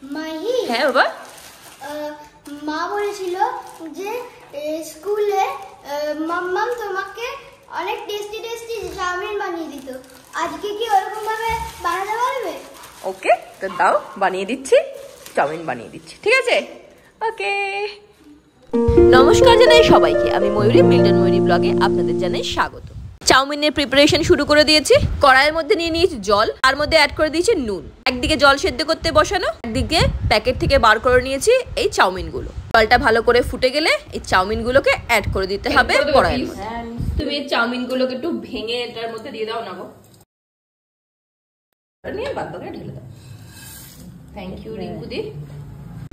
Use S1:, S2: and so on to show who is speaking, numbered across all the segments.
S1: মাহি
S2: হ্যাঁ বাবা
S1: মা বলেছিল যে স্কুলে মাম্মাম তোমাকে অনেক টেস্টি টেস্টি চাউমিন বানিয়ে দিত আজকে কি ওরকম ভাবে বানাতে পারবে
S2: ওকে তো দাও বানিয়ে দিচ্ছি চাউমিন বানিয়ে দিচ্ছি ঠিক আছে ওকে নমস্কার জানাই সবাইকে আমি ময়ূরী মিল্টন ময়ূরী ব্লগে আপনাদের জানাই স্বাগত চাউমিনের প্রিপারেশন শুরু করে দিয়েছি কড়াইয়ের মধ্যে নিয়ে নিয়েছি জল তার মধ্যে অ্যাড করে দিয়েছি নুন একদিকে জল সেদ্ধ করতে বসানো একদিকে প্যাকেট থেকে বার করে নিয়েছি এই চাউমিনগুলো জলটা ভালো করে ফুটে গেলে এই চাউমিনগুলোকে অ্যাড করে দিতে হবে কড়াইয়ের মধ্যে তুমি এই চাউমিনগুলোকে একটু ভেঙে এটার মধ্যে দিয়ে দাও না গো নিয়ে বাদ বাকি ঢেলে দাও থ্যাংক ইউ রিঙ্কুদি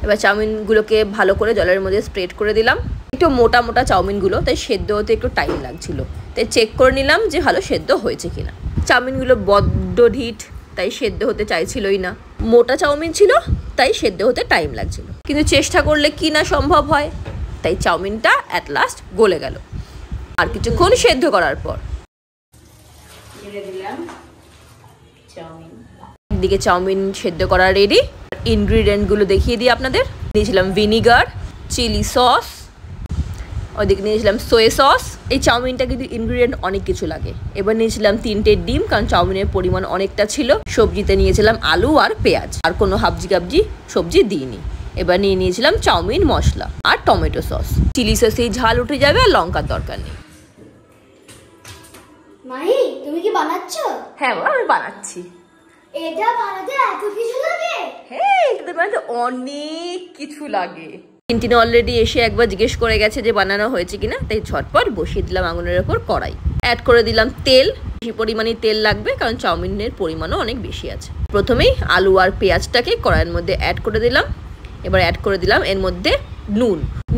S2: এবার চাউমিনগুলোকে ভালো করে জলের মধ্যে স্প্রেড করে দিলাম একটু মোটা মোটা চাউমিনগুলো তাই সেদ্ধ হতে একটু টাইম লাগছিল তাই চেক করে নিলাম যে ভালো সেদ্ধ হয়েছে কিনা চাউমিনগুলো বড্ড ঢিট তাই সেদ্ধ হতে চাইছিলই না মোটা চাউমিন ছিল তাই সেদ্ধ হতে টাইম লাগছিল কিন্তু চেষ্টা করলে কি না সম্ভব হয় তাই চাউমিনটা অ্যাট লাস্ট গলে গেল আর কিছুক্ষণ সেদ্ধ করার পর একদিকে চাউমিন সেদ্ধ করা রেডি ইনগ্রিডিয়েন্টগুলো দেখিয়ে দিই আপনাদের নিয়েছিলাম ভিনিগার চিলি সস ওইদিকে নিয়েছিলাম সোয়া সস এই চাউমিনটা কিন্তু ইনগ্রিডিয়েন্ট অনেক কিছু লাগে এবার নিয়েছিলাম 3টে ডিম কারণ চাউমিনের পরিমাণ অনেকটা ছিল সবজিতে নিয়েছিলাম আলু আর পেঁয়াজ আর কোনো হাবজি গাবজি সবজি দিইনি এবার নিয়ে নিয়েছিলাম চাউমিন মশলা আর টমেটো সস চিলি সসেই ঝাল উঠে যাবে আর লঙ্কার দরকার নেই
S1: মাহি তুমি কি বানাচ্ছো
S2: হ্যাঁ বাবা আমি বানাচ্ছি
S1: এটা বানাতে এত কিছু লাগে
S2: হ্যাঁ এটা বানাতে অনেক কিছু লাগে ক্যান্টিনে অলরেডি এসে একবার জিজ্ঞেস করে গেছে যে বানানো হয়েছে কিনা তাই ঝটপট বসিয়ে দিলাম আগুনের ওপর কড়াই অ্যাড করে দিলাম তেল বেশি পরিমাণে তেল লাগবে কারণ চাউমিনের পরিমাণও অনেক বেশি আছে প্রথমেই আলু আর পেঁয়াজটাকে কড়াইয়ের মধ্যে অ্যাড করে দিলাম এবার অ্যাড করে দিলাম এর মধ্যে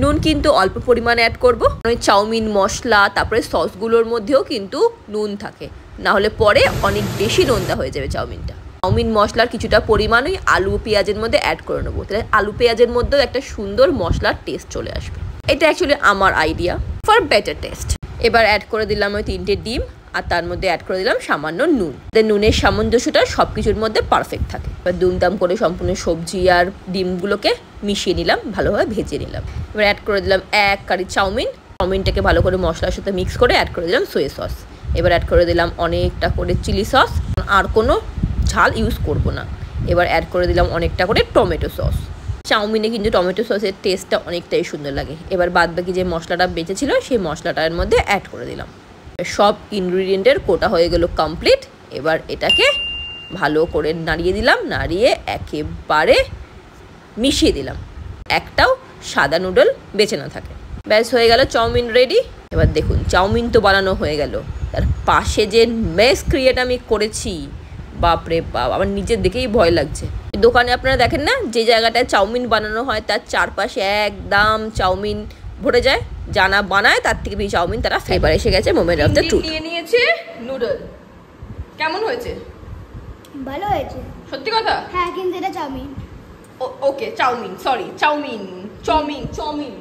S2: নুন কিন্তু অল্প পরিমাণে অ্যাড করবো ওই চাউমিন মশলা তারপরে সসগুলোর মধ্যেও কিন্তু নুন থাকে না হলে পরে অনেক বেশি নোনতা হয়ে যাবে চাউমিনটা চাউমিন মশলার কিছুটা পরিমাণ ওই আলু পেঁয়াজের মধ্যে অ্যাড করে নেবো তাহলে আলু পেঁয়াজের মধ্যেও একটা সুন্দর মশলার টেস্ট চলে আসবে এটা অ্যাকচুয়ালি আমার আইডিয়া ফর বেটার টেস্ট এবার অ্যাড করে দিলাম ওই 3টে ডিম আর তার মধ্যে অ্যাড করে দিলাম সামান্য নুন নুনের সামঞ্জস্যটা সব কিছুর মধ্যে পারফেক্ট থাকে এবার দুমদাম করে সম্পূর্ণ সবজি আর ডিমগুলোকে মিশিয়ে নিলাম ভালোভাবে ভেজে নিলাম এবার অ্যাড করে দিলাম 1 কারি চাউমিনটাকে ভালো করে মশলার সাথে মিক্স করে অ্যাড করে দিলাম সোয়া সস এবার অ্যাড করে দিলাম অনেকটা করে চিলি সস আর কোনো ঝাল ইউজ করব না এবার অ্যাড করে দিলাম অনেকটা করে টমেটো সস চাউমিনে কিন্তু টমেটো সসের টেস্টটা অনেকটাই সুন্দর লাগে এবার বাদবাকি যে মশলাটা বেঁচেছিল সেই মশলাটার মধ্যে অ্যাড করে দিলাম সব ইনগ্রিডিয়েন্টের কোটা হয়ে গেল কমপ্লিট এবার এটাকে ভালো করে নাড়িয়ে দিলাম নাড়িয়ে একেবারে মিশিয়ে দিলাম একটাও সাদা নুডল বেঁচে না থাকে ব্যাস হয়ে গেল চাউমিন রেডি এবার দেখুন চাউমিন তো বানানো হয়ে গেল তার পাশে যে মেস ক্রিয়েট আমি করেছি বাপরে বাপ আমার নিজের দেখেই ভয় লাগছে দোকানে আপনারা দেখেন না যে জায়গাটায় চাউমিন বানানো হয় তার চারপাশে একদম চাউমিন ভরে যায় জানা বানায় তার থেকে বেশি চাউমিন তারা ফেভার এসে গেছে মোমেন্ট অফ দ্য ট্রুথ নিয়ে নিয়েছে নুডল কেমন হয়েছে
S1: ভালো হয়েছে
S2: সত্যি কথা
S1: হ্যাঁ কিন্তু এটা চাউমিন
S2: ওকে চাউমিন সরি চাউমিন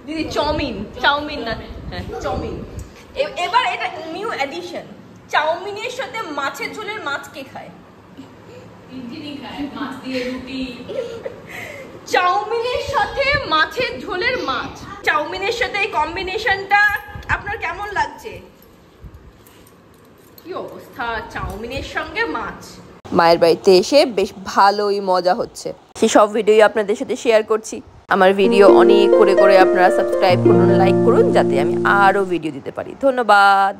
S2: দিদি চাউমিন না হ্যাঁ চাউমিন এবার এটা নিউ এডিশন চাউমিনের সাথে মাছের ঝোলের মাছ কে খায় মাছ দিয়ে রুটি চাউমিনের সাথে মাছের ঝোলের মাছ চাউমিনের সাথে এই কম্বিনেশনটা আপনার কেমন লাগছে কি অবস্থা চাউমিনের সঙ্গে মাছ মায়ের বাড়িতে এসে বেশ ভালোই মজা হচ্ছে সেই সব ভিডিও আপনাদের সাথে শেয়ার করছি আমার ভিডিও অনেক করে আপনারা সাবস্ক্রাইব করুন লাইক করুন যাতে আমি আরো ভিডিও দিতে পারি ধন্যবাদ।